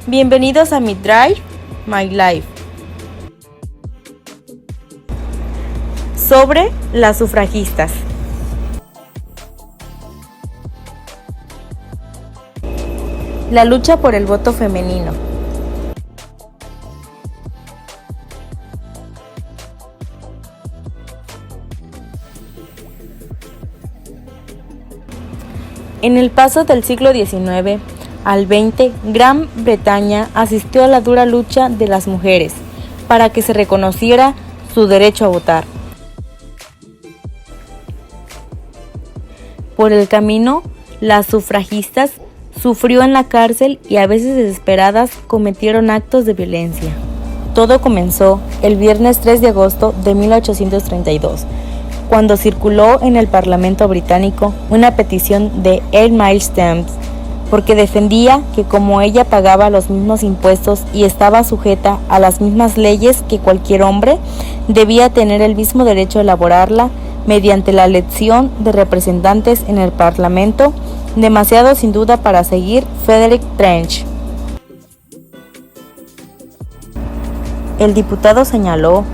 Bienvenidos a Mi Drive, My Life. Sobre las sufragistas. La lucha por el voto femenino. En el paso del siglo XIX al XX, Gran Bretaña asistió a la dura lucha de las mujeres para que se reconociera su derecho a votar. Por el camino, las sufragistas sufrió en la cárcel y a veces desesperadas cometieron actos de violencia. Todo comenzó el viernes 3 de agosto de 1832, cuando circuló en el Parlamento británico una petición de 8 Miles Stamps, porque defendía que como ella pagaba los mismos impuestos y estaba sujeta a las mismas leyes que cualquier hombre, debía tener el mismo derecho a elaborarla mediante la elección de representantes en el Parlamento, demasiado sin duda para seguir Frederick Trench. El diputado señaló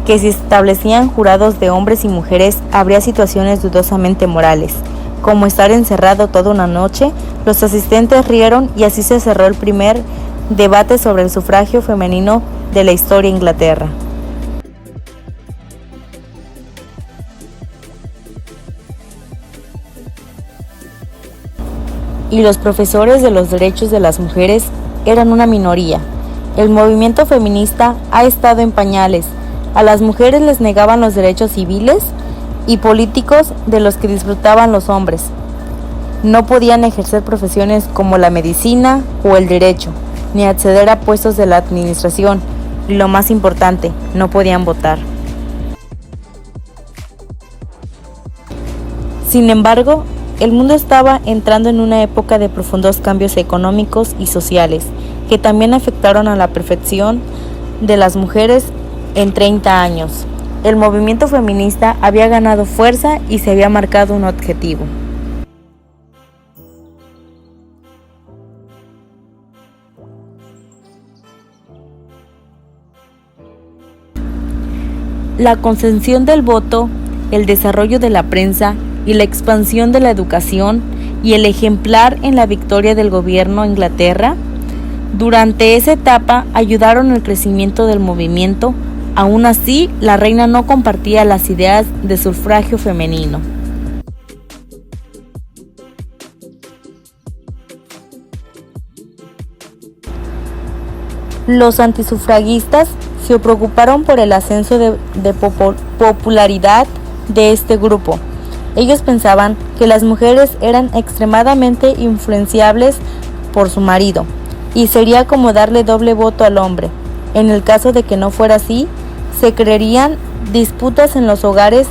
que si establecían jurados de hombres y mujeres habría situaciones dudosamente morales, como estar encerrado toda una noche. Los asistentes rieron y así se cerró el primer debate sobre el sufragio femenino de la historia de Inglaterra. Y los profesores de los derechos de las mujeres eran una minoría. El movimiento feminista ha estado en pañales. A las mujeres les negaban los derechos civiles y políticos de los que disfrutaban los hombres. No podían ejercer profesiones como la medicina o el derecho, ni acceder a puestos de la administración, y lo más importante, no podían votar. Sin embargo, el mundo estaba entrando en una época de profundos cambios económicos y sociales, que también afectaron a la perfección de las mujeres en 30 años. El movimiento feminista había ganado fuerza y se había marcado un objetivo. La concesión del voto, el desarrollo de la prensa y la expansión de la educación y el ejemplar en la victoria del gobierno de Inglaterra, durante esa etapa ayudaron al crecimiento del movimiento. Aún así, la reina no compartía las ideas de sufragio femenino. Los antisufragistas se preocuparon por el ascenso de popularidad de este grupo. Ellos pensaban que las mujeres eran extremadamente influenciables por su marido, y sería como darle doble voto al hombre. En el caso de que no fuera así, se crearían disputas en los hogares.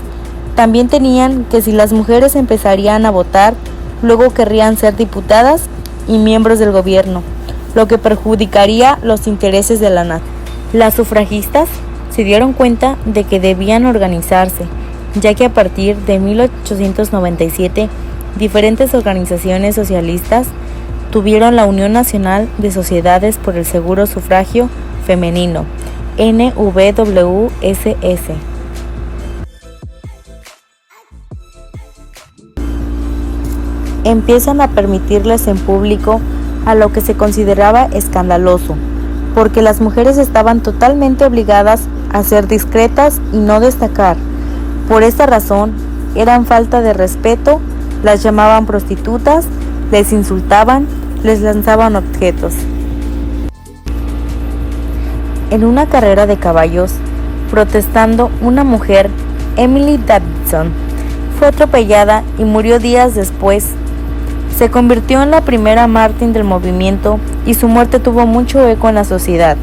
También tenían que si las mujeres empezarían a votar, luego querrían ser diputadas y miembros del gobierno, lo que perjudicaría los intereses de la nación. Las sufragistas se dieron cuenta de que debían organizarse, ya que a partir de 1897 diferentes organizaciones socialistas tuvieron la Unión Nacional de Sociedades por el Seguro Sufragio Femenino, NWSS. Empiezan a permitirles en público a lo que se consideraba escandaloso, porque las mujeres estaban totalmente obligadas a ser discretas y no destacar. Por esta razón, eran falta de respeto, las llamaban prostitutas, les insultaban, les lanzaban objetos. En una carrera de caballos, protestando, una mujer, Emily Davidson, fue atropellada y murió días después. Se convirtió en la primera mártir del movimiento y su muerte tuvo mucho eco en la sociedad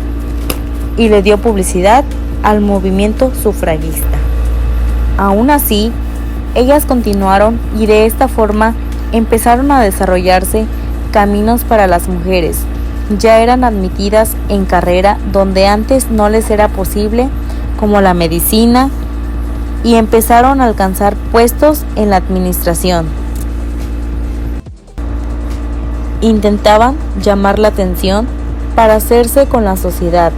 y le dio publicidad al movimiento sufragista. Aún así, ellas continuaron y de esta forma empezaron a desarrollarse caminos para las mujeres. Ya eran admitidas en carrera donde antes no les era posible, como la medicina, y empezaron a alcanzar puestos en la administración. Intentaban llamar la atención para hacerse con la sociedad.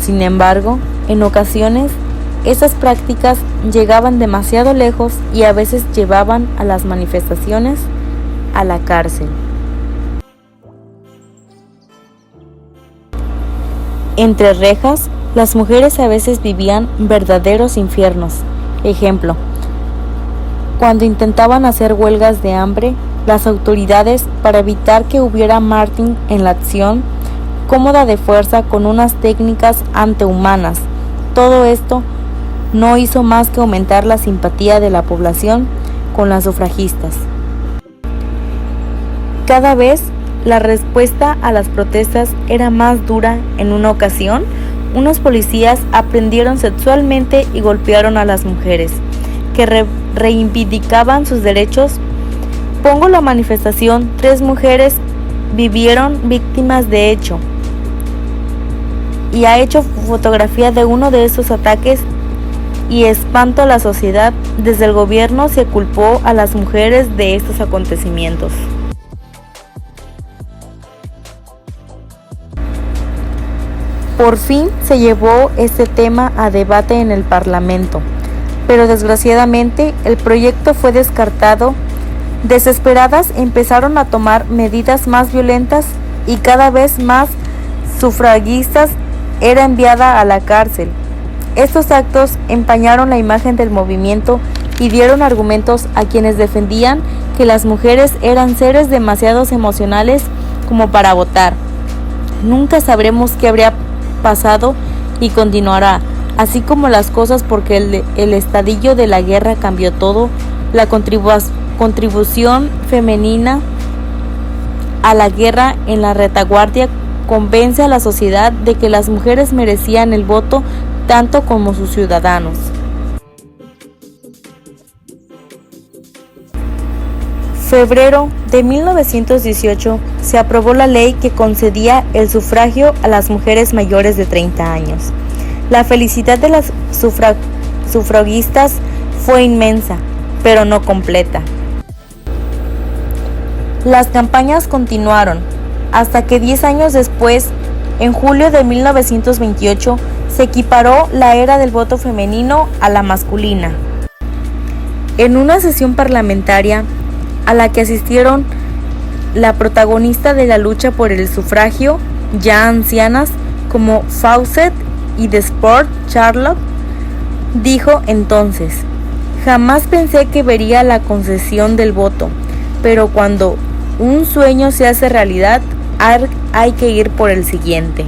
Sin embargo, en ocasiones, esas prácticas llegaban demasiado lejos y a veces llevaban a las manifestaciones a la cárcel. Entre rejas, las mujeres a veces vivían verdaderos infiernos. Ejemplo, cuando intentaban hacer huelgas de hambre, las autoridades, para evitar que hubiera mártir en la acción, cómoda de fuerza con unas técnicas antehumanas. Todo esto no hizo más que aumentar la simpatía de la población con las sufragistas. Cada vez la respuesta a las protestas era más dura. En una ocasión, unos policías aprendieron sexualmente y golpearon a las mujeres que reivindicaban sus derechos. Pongo la manifestación, 3 mujeres vivieron víctimas de hecho y ha hecho fotografía de uno de esos ataques y espanto a la sociedad. Desde el gobierno se culpó a las mujeres de estos acontecimientos. Por fin se llevó este tema a debate en el Parlamento, pero desgraciadamente el proyecto fue descartado. Desesperadas empezaron a tomar medidas más violentas y cada vez más sufragistas era enviada a la cárcel. Estos actos empañaron la imagen del movimiento y dieron argumentos a quienes defendían que las mujeres eran seres demasiado emocionales como para votar. Nunca sabremos qué habría pasado y continuará así como las cosas porque el estadillo de la guerra cambió todo. La contribución femenina a la guerra en la retaguardia convence a la sociedad de que las mujeres merecían el voto tanto como sus ciudadanos. Febrero de 1918 se aprobó la ley que concedía el sufragio a las mujeres mayores de 30 años. La felicidad de las sufragistas fue inmensa, pero no completa. Las campañas continuaron, hasta que 10 años después, en julio de 1928, se equiparó la era del voto femenino a la masculina. En una sesión parlamentaria, a la que asistieron la protagonista de la lucha por el sufragio, ya ancianas como Fawcett y de Sport Charlotte, dijo entonces: jamás pensé que vería la concesión del voto, pero cuando un sueño se hace realidad, hay que ir por el siguiente.